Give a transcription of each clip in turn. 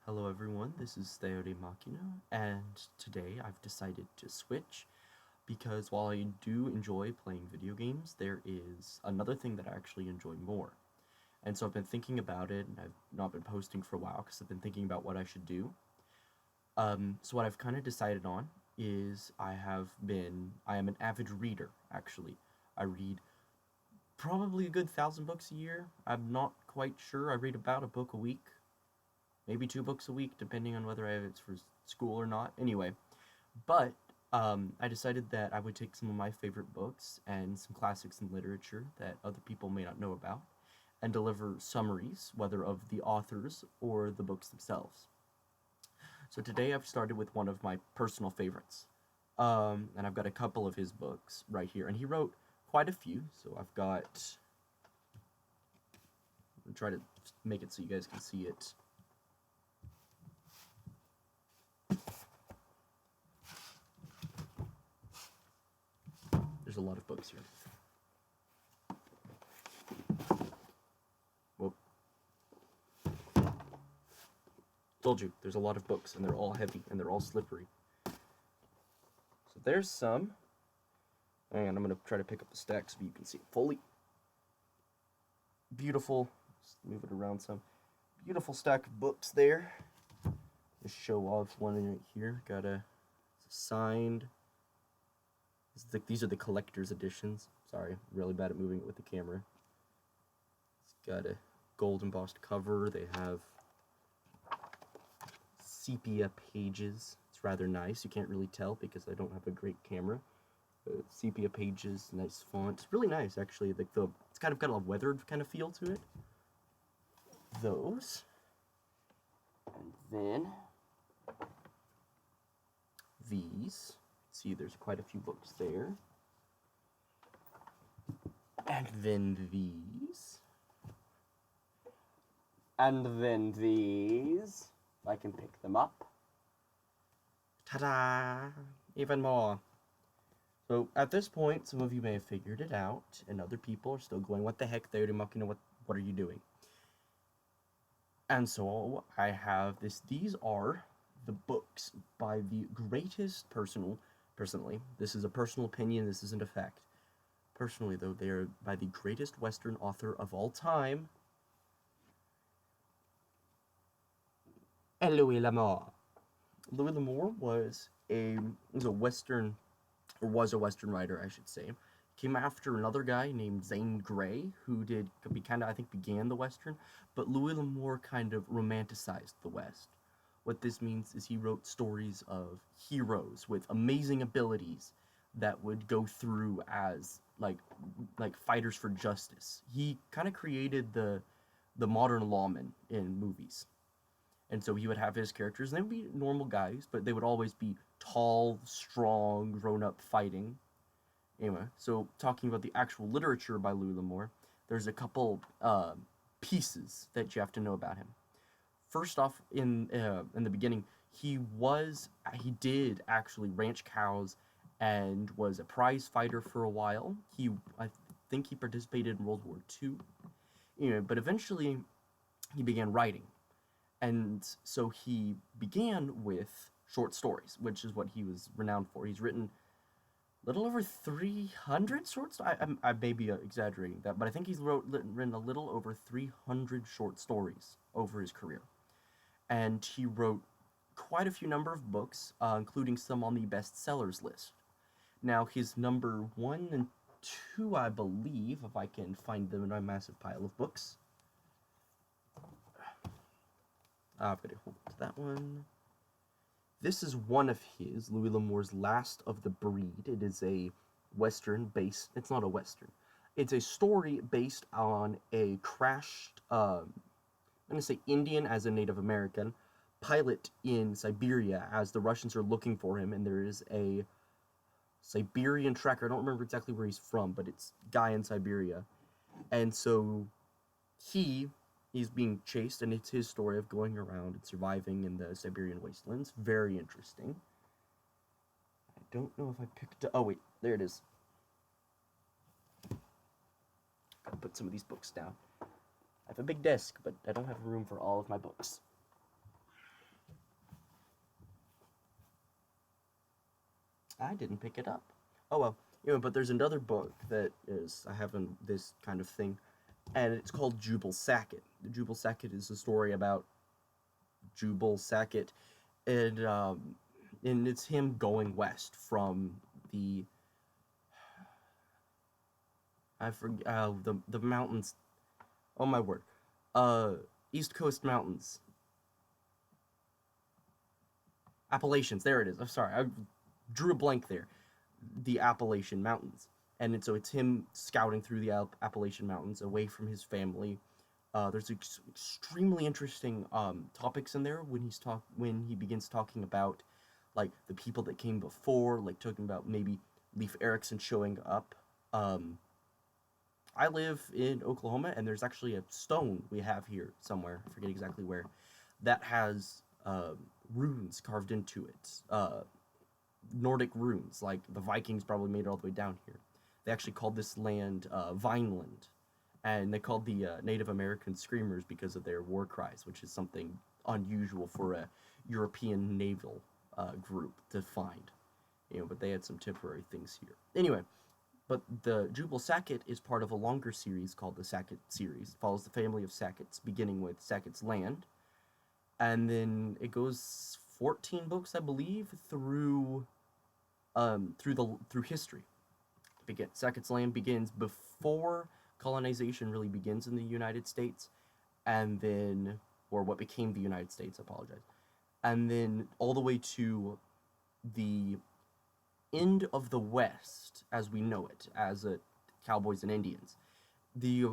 Hello everyone, this is Theode Machina, and today I've decided to switch because while I do enjoy playing video games, there is another thing that I actually enjoy more. And so I've been thinking about it, and I've not been posting for a while because I've been thinking about what I should do. So what I've kind of decided on is I am an avid reader, actually. I read probably a good 1,000 books a year. I'm not quite sure. I read about a book a week, maybe 2 books a week, depending on whether it's for school or not. Anyway, but I decided that I would take some of my favorite books and some classics in literature that other people may not know about and deliver summaries, whether of the authors or the books themselves. So today I've started with one of my personal favorites. And I've got a couple of his books right here. And he wrote quite a few, so I've got. I'll try to make it so you guys can see it. There's a lot of books here. Whoop. Told you, there's a lot of books, and they're all heavy, and they're all slippery. So there's some. And I'm going to try to pick up the stack so you can see it fully. Beautiful. Let's move it around some. Beautiful stack of books there. Just show off one right here. Got a signed. These are the collector's editions. Sorry, I'm really bad at moving it with the camera. It's got a gold embossed cover. They have sepia pages. It's rather nice. You can't really tell because I don't have a great camera. Sepia pages, nice font. It's really nice, actually. It's kind of got a weathered kind of feel to it. Those. And then these. See, there's quite a few books there. And then these. And then these. If I can pick them up. Ta-da! Even more. So at this point, some of you may have figured it out, and other people are still going, what the heck, Theode Machina, what are you doing? And so I have this. These are the books by the greatest personally, this is a personal opinion, this isn't a fact. Personally, though, they are by the greatest Western author of all time, Louis L'Amour. Louis L'Amour was a Western writer, I should say. Came after another guy named Zane Grey, who began the Western, but Louis L'Amour kind of romanticized the West. What this means is he wrote stories of heroes with amazing abilities that would go through as like fighters for justice. He kind of created the modern lawman in movies. And so he would have his characters, and they would be normal guys, but they would always be tall, strong, grown-up fighting. Anyway, so talking about the actual literature by Louis L'Amour, there's a couple pieces that you have to know about him. First off, in the beginning, he did actually ranch cows and was a prize fighter for a while. I think he participated in World War II. But eventually he began writing. And so he began with short stories, which is what he was renowned for. He's written a little over 300 short stories. I may be exaggerating that, but I think he's written a little over 300 short stories over his career. And he wrote quite a few number of books, including some on the bestsellers list. Now, his number 1 and 2, I believe, if I can find them in my massive pile of books. I've got to hold to that one. This is one of his, Louis L'Amour's Last of the Breed. It is a Western-based, it's not a Western. It's a story based on a crashed, I'm going to say Indian as a Native American, pilot in Siberia as the Russians are looking for him, and there is a Siberian tracker. I don't remember exactly where he's from, but it's a guy in Siberia. And so he's being chased, and it's his story of going around and surviving in the Siberian wastelands. Very interesting. I don't know if I picked up... Oh, wait. There it is. Gotta put some of these books down. I have a big desk, but I don't have room for all of my books. I didn't pick it up. Oh well, but there's another book that is I have this kind of thing, and it's called Jubal Sackett. The Jubal Sackett is a story about Jubal Sackett, and it's him going west from the I forget the mountains. Oh my word, uh, East Coast mountains, Appalachians. There it is. I'm sorry, I drew a blank there. The Appalachian Mountains, and so it's him scouting through the Appalachian Mountains away from his family. There's extremely interesting topics in there when he begins talking about like the people that came before, like talking about maybe Leif Erikson showing up. Um, I live in Oklahoma, and there's actually a stone we have here somewhere. I forget exactly where, that has runes carved into it. Nordic runes, like the Vikings probably made it all the way down here. They actually called this land Vineland, and they called the Native American Screamers because of their war cries, which is something unusual for a European naval group to find. But they had some temporary things here. Anyway, but the Jubal Sackett is part of a longer series called the Sackett series. It follows the family of Sacketts, beginning with Sackett's Land, and then it goes 14 books, I believe, through history. Sackett's Land begins before colonization really begins in the United States, and then, or what became the United States, I apologize, and then all the way to the end of the West as we know it, as cowboys and Indians. The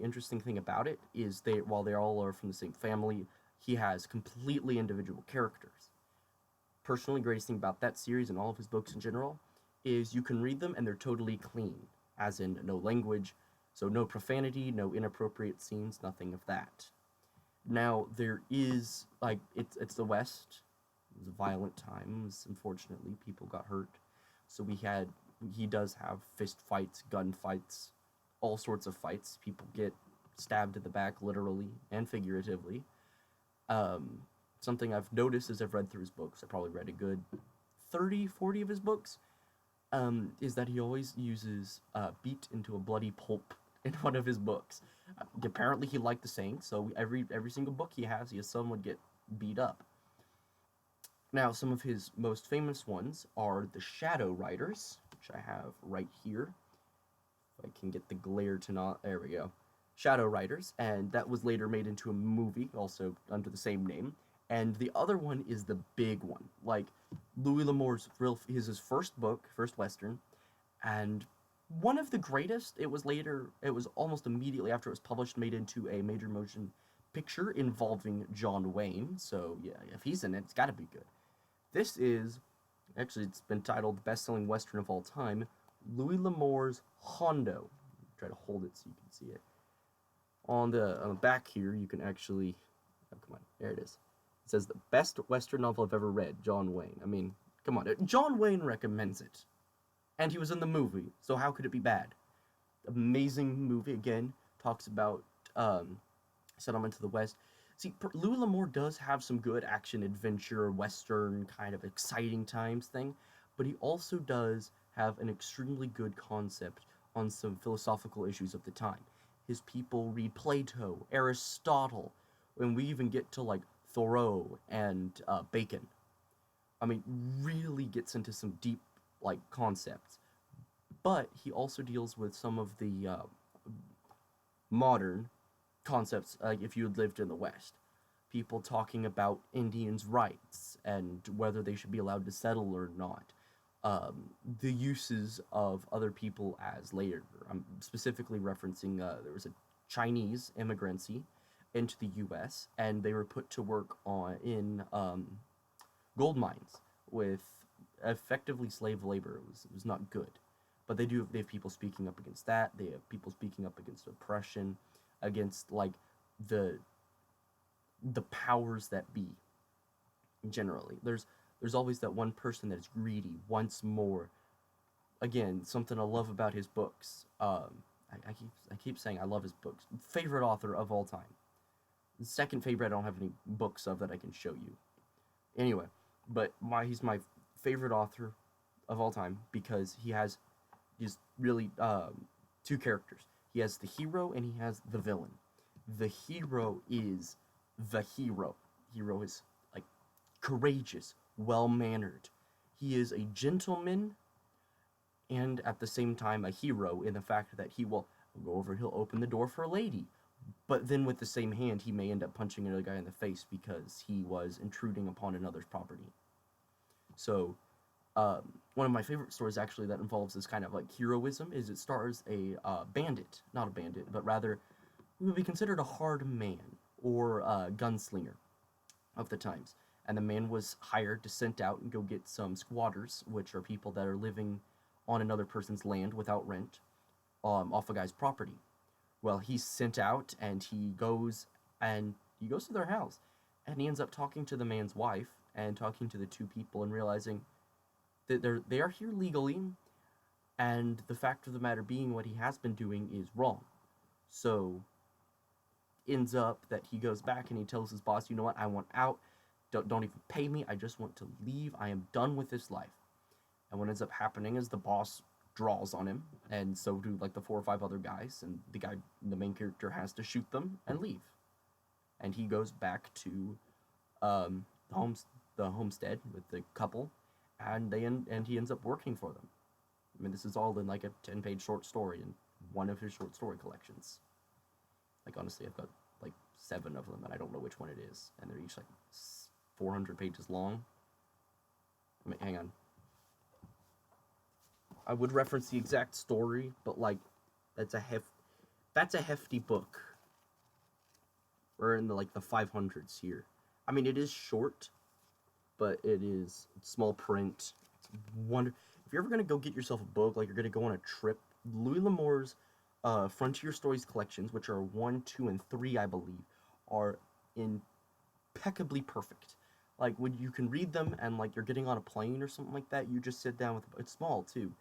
interesting thing about it is while they all are from the same family, he has completely individual characters. Personally, greatest thing about that series and all of his books in general is you can read them and they're totally clean, as in no language, so no profanity, no inappropriate scenes, nothing of that. Now there is it's the West. It was violent times. Unfortunately, people got hurt. So he does have fist fights, gun fights, all sorts of fights. People get stabbed in the back, literally and figuratively. Something I've noticed as I've read through his books, I probably read a good 30, 40 of his books, is that he always uses beat into a bloody pulp in one of his books. Apparently he liked the saying, so every single book he has someone get beat up. Now, some of his most famous ones are the Shadow Riders, which I have right here. If I can get the glare to not... There we go. Shadow Riders, and that was later made into a movie, also under the same name. And the other one is the big one. Like, Louis L'Amour's his first book, first Western, and one of the greatest. It was almost immediately after it was published, made into a major motion picture involving John Wayne. So, yeah, if he's in it, it's gotta be good. This is, actually, it's been titled the best-selling Western of all time, Louis L'Amour's Hondo. Try to hold it so you can see it. On the back here, you can actually, oh, come on, there it is. It says the best Western novel I've ever read, John Wayne. I mean, come on, John Wayne recommends it. And he was in the movie, so how could it be bad? Amazing movie, again, talks about settlement to the West. See, Louis L'Amour does have some good action, adventure, Western, kind of exciting times thing, but he also does have an extremely good concept on some philosophical issues of the time. His people read Plato, Aristotle, and we even get to, like, Thoreau and Bacon. I mean, really gets into some deep, like, concepts. But he also deals with some of the modern concepts, like if you had lived in the West. People talking about Indians' rights and whether they should be allowed to settle or not. The uses of other people as later. I'm specifically referencing there was a Chinese immigrancy into the U.S. and they were put to work in gold mines with effectively slave labor. It was not good, but they have people speaking up against that. They have people speaking up against oppression, against like the powers that be. Generally, there's always that one person that is greedy, wants more. Again, something I love about his books. I keep saying I love his books. Favorite author of all time. Second favorite, I don't have any books of that I can show you. Anyway, but he's my favorite author. of all time because he has is really two characters. He has the hero and he has the villain. The hero is the hero. Hero is like courageous, well mannered. He is a gentleman and at the same time a hero in the fact that he will go over, he'll open the door for a lady, but then with the same hand he may end up punching another guy in the face because he was intruding upon another's property. So one of my favorite stories actually that involves this kind of like heroism is it stars a bandit, not a bandit, but rather who would be considered a hard man or a gunslinger of the times. And the man was hired to sent out and go get some squatters, which are people that are living on another person's land without rent, off a guy's property. Well, he's sent out and he goes to their house and he ends up talking to the man's wife and talking to the two people and realizing that they are here legally and the fact of the matter being what he has been doing is wrong. So ends up that he goes back and he tells his boss, you know what, I want out. Don't even pay me. I just want to leave. I am done with this life. And what ends up happening is the boss draws on him, and so do like the 4 or 5 other guys, and the main character has to shoot them and leave. And he goes back to the homestead with the couple, and he ends up working for them. I mean, this is all in like a 10-page short story in one of his short story collections. Like honestly, I've got like 7 of them, and I don't know which one it is, and they're each like 400 pages long. I mean, hang on. I would reference the exact story, but like that's a hefty book. We're in the 500s here. I mean, it is short, but it is small print. It's wonder. If you're ever gonna go get yourself a book, like you're gonna go on a trip, Louis L'Amour's Frontier Stories collections, which are 1, 2, and 3, I believe, are impeccably perfect. Like when you can read them and like you're getting on a plane or something like that, you just sit down with it's small too.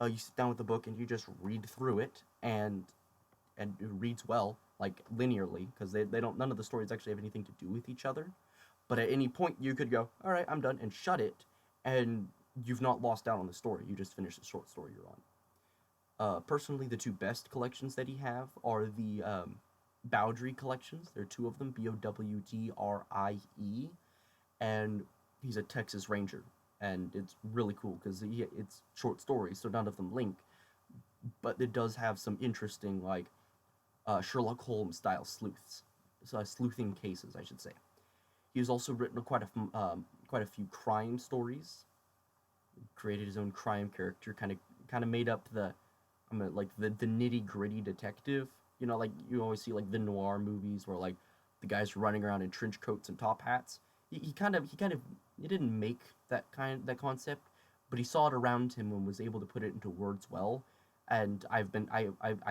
You sit down with the book and you just read through it and it reads well, like linearly, because they don't none of the stories actually have anything to do with each other. But at any point you could go, all right, I'm done, and shut it, and you've not lost out on the story. You just finished the short story you're on. Personally, the 2 best collections that he have are the Bowdry collections. There are 2 of them, Bowdrie, and he's a Texas Ranger, and it's really cool because it's short stories, so none of them link, but it does have some interesting like Sherlock Holmes style sleuthing cases, I should say. He's also written quite a few crime stories. Created his own crime character, kind of made up the nitty gritty detective. You know, like you always see like the noir movies where like the guys running around in trench coats and top hats. He didn't make that concept, but he saw it around him and was able to put it into words well. And I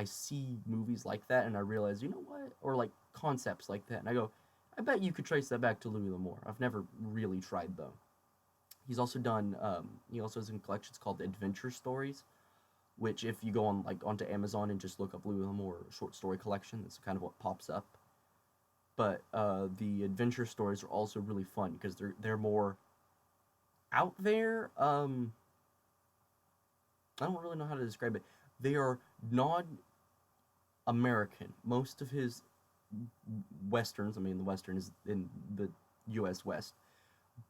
see movies like that and I realize, you know what, or like concepts like that, and I go, I bet you could trace that back to Louis L'Amour. I've never really tried though. He's also done he also has some collections called Adventure Stories, which if you go on like onto Amazon and just look up Louis L'Amour short story collection, that's kind of what pops up. But the adventure stories are also really fun because they're more out there. I don't really know how to describe it. They are non-American. Most of his westerns, I mean, the western is in the U.S. West,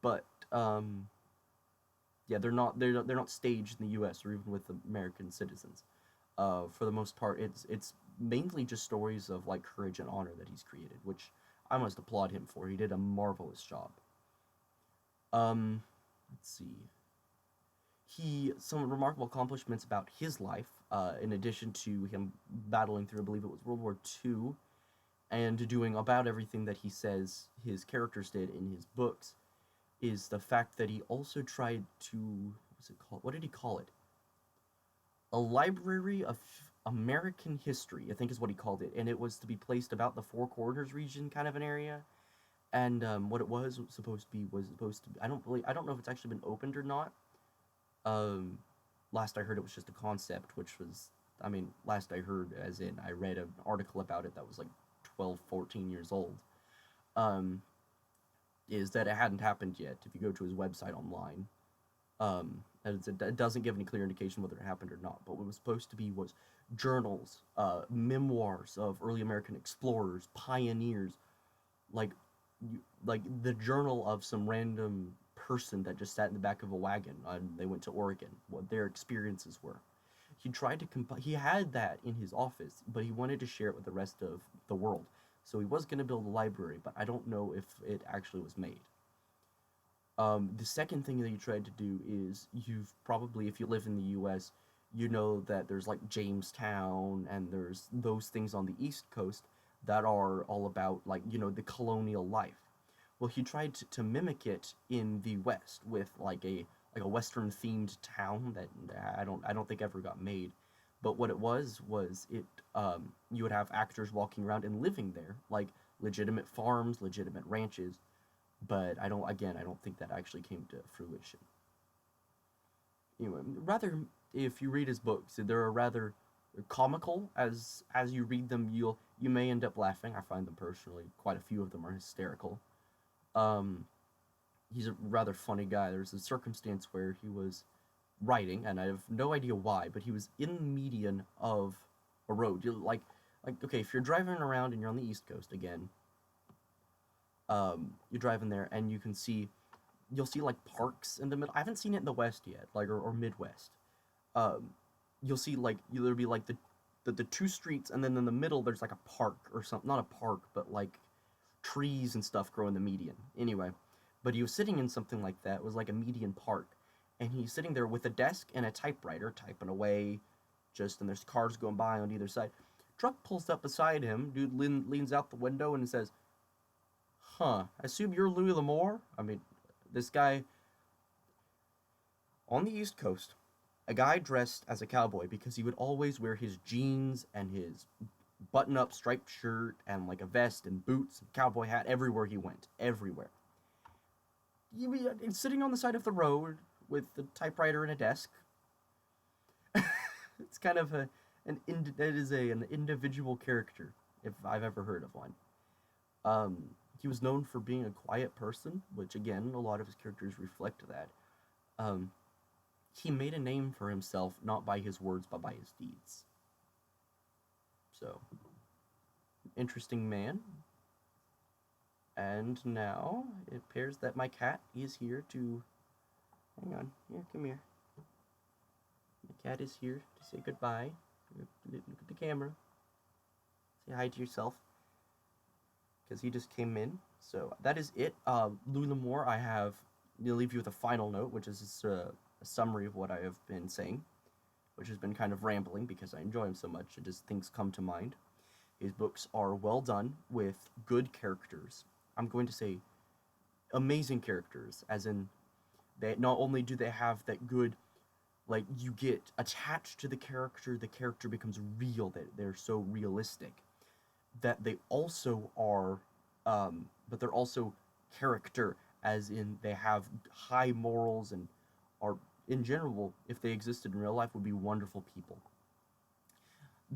but yeah, they're not staged in the U.S. or even with American citizens. For the most part, it's mainly just stories of like courage and honor that he's created, which I must applaud him for. He did a marvelous job. Let's see. Some remarkable accomplishments about his life, in addition to him battling through, I believe it was World War II, and doing about everything that he says his characters did in his books, is the fact that he also tried to, what's it called? What did he call it? A library of American history, I think is what he called it, and it was to be placed about the Four Corners region, kind of an area. And what it was supposed to be I don't know if it's actually been opened or not. Um, Last I heard, it was just a concept, which was, I mean, last I heard, as in I read an article about it that was like 12, 14 years old. Is that it hadn't happened yet. If you go to his website online, It doesn't give any clear indication whether it happened or not. But what it was supposed to be was journals, memoirs of early American explorers, pioneers, like like the journal of some random person that just sat in the back of a wagon and they went to Oregon, what their experiences were. He tried to he had that in his office, but he wanted to share it with the rest of the world. So he was going to build a library, but I don't know if it actually was made. The second thing that he tried to do is, you've probably, if you live in the U.S., you know that there's like Jamestown and there's those things on the East Coast that are all about, like, the colonial life. Well, he tried to mimic it in the West with like a Western themed town that I don't think ever got made. But what it was it you would have actors walking around and living there, like legitimate farms, legitimate ranches. But I don't think that actually came to fruition. Anyway, rather, if you read his books, they're rather comical. As you read them, you may end up laughing. I find them personally, quite a few of them are hysterical. Um, he's a rather funny guy. There's a circumstance where he was writing, and I have no idea why, but he was in the median of a road. Okay, if you're driving around and you're on the East Coast again, you're driving there and you'll see like parks in the middle. I haven't seen it in the West yet, like, or Midwest. Um, you'll see like there'll be like the two streets, and then in the middle there's like a park or something. Not a park, but like trees and stuff grow in the median. Anyway, but he was sitting in something like that. It was like a median park, and he's sitting there with a desk and a typewriter, typing away. And there's cars going by on either side. Truck pulls up beside him. Dude leans out the window and says, "Huh, I assume you're Louis L'Amour?" I mean, this guy on the East Coast, a guy dressed as a cowboy, because he would always wear his jeans and his button-up striped shirt and like a vest and boots and cowboy hat everywhere he went, everywhere. Sitting on the side of the road with a typewriter and a desk. It's kind of an individual character, if I've ever heard of one. He was known for being a quiet person, which again, a lot of his characters reflect that. Um, he made a name for himself not by his words but by his deeds. So, interesting man. And now it appears that my cat is here to. Hang on, here, come here. My cat is here to say goodbye. Look at the camera. Say hi to yourself. Because he just came in. So that is it. Louis L'Amour, I'll leave you with a final note, which is a summary of what I have been saying, which has been kind of rambling because I enjoy him so much. It just things come to mind. His books are well done with good characters. I'm going to say amazing characters, as in they not only do they have that good, like, you get attached to the character becomes real, that they're so realistic, that they also are, but they're also character, as in they have high morals and are, in general, if they existed in real life, would be wonderful people.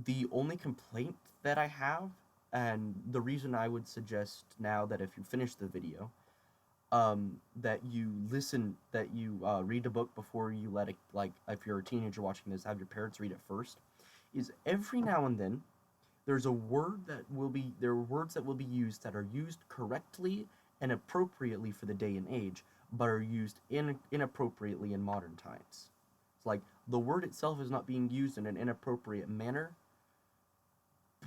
The only complaint that I have, and the reason I would suggest now that if you finish the video, that you read a book before you let it, like, if you're a teenager watching this, have your parents read it first, is every now and then there are words that will be used that are used correctly and appropriately for the day and age, but are used inappropriately in modern times. It's like the word itself is not being used in an inappropriate manner,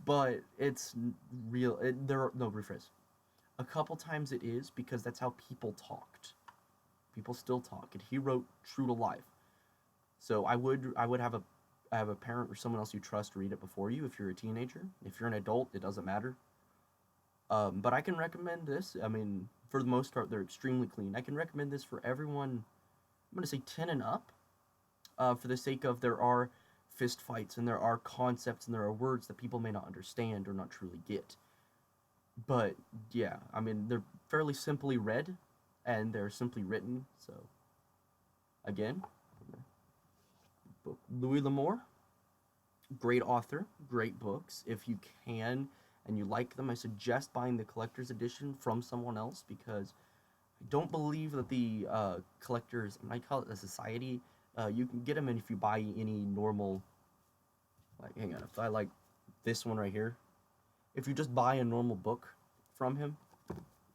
but it's real. Rephrase. A couple times it is, because that's how people talked. People still talk, and he wrote true to life. So I would have a parent or someone else you trust read it before you if you're a teenager. If you're an adult, it doesn't matter. But I can recommend this. I mean, for the most part, they're extremely clean. I can recommend this for everyone. I'm going to say 10 and up, for the sake of there are fist fights and there are concepts and there are words that people may not understand or not truly get. But yeah, I mean, they're fairly simply read and they're simply written. So again, Louis L'Amour, great author, great books. If you can and you like them, I suggest buying the collector's edition from someone else, because I don't believe that the collectors, I might call it a society, You can get them if you buy any normal. Like, hang on, if I like this one right here, if you just buy a normal book from him,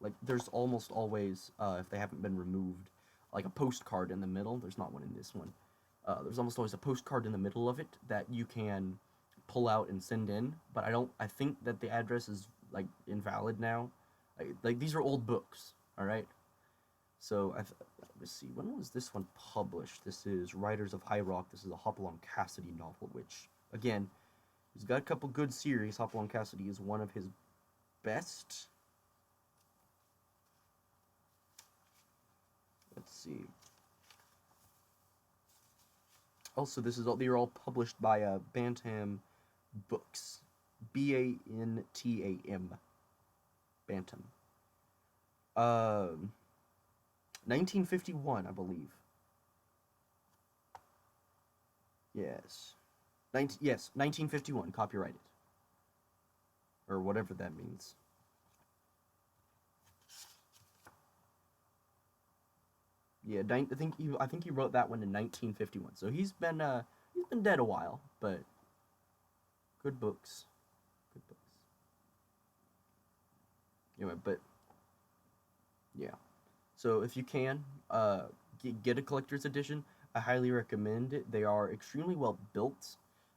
like there's almost always, if they haven't been removed, like a postcard in the middle. There's not one in this one. There's almost always a postcard in the middle of it that you can pull out and send in. But I don't. I think that the address is like invalid now. Like these are old books. All right. So let's see. When was this one published? This is Riders of High Rock. This is a Hopalong Cassidy novel, which again, he's got a couple good series. Hopalong Cassidy is one of his best. Let's see. Also, this is all, they're all published by Bantam Books, Bantam, Bantam. 1951, I believe. Yes, 1951, copyrighted, or whatever that means. Yeah, I think he wrote that one in 1951. So he's been dead a while, but good books, good books. Anyway, but yeah. So if you can, get a collector's edition. I highly recommend it. They are extremely well built.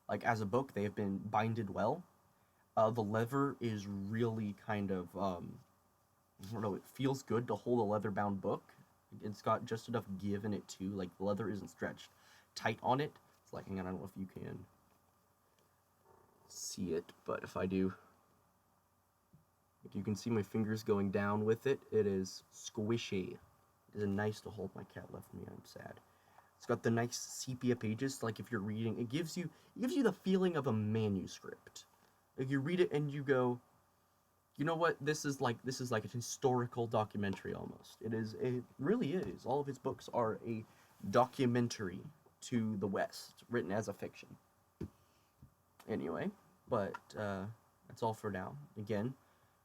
Like as a book, they have been binded well. The leather is really kind of I don't know. It feels good to hold a leather bound book. It's got just enough give in it too. Like the leather isn't stretched tight on it. It's like, hang on, I don't know if you can see it, but if I do, if you can see my fingers going down with it, it is squishy. It is nice to hold. My cat left me. I'm sad. It's got the nice sepia pages. Like if you're reading, it gives you the feeling of a manuscript. Like you read it and you go, you know what? This is like a historical documentary almost. It really is. All of his books are a documentary to the West, written as a fiction. Anyway, but that's all for now. Again,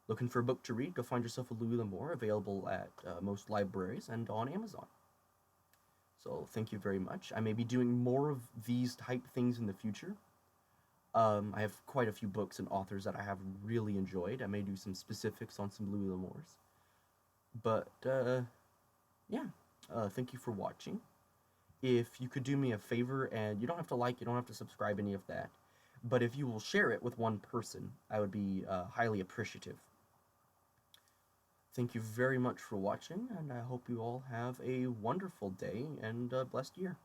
looking for a book to read? Go find yourself a Louis L'Amour, available at most libraries and on Amazon. So thank you very much. I may be doing more of these type things in the future. I have quite a few books and authors that I have really enjoyed. I may do some specifics on some Louis L'Amours. But, yeah. Thank you for watching. If you could do me a favor, and you don't have to like, you don't have to subscribe, any of that. But if you will share it with one person, I would be highly appreciative. Thank you very much for watching, and I hope you all have a wonderful day and a blessed year.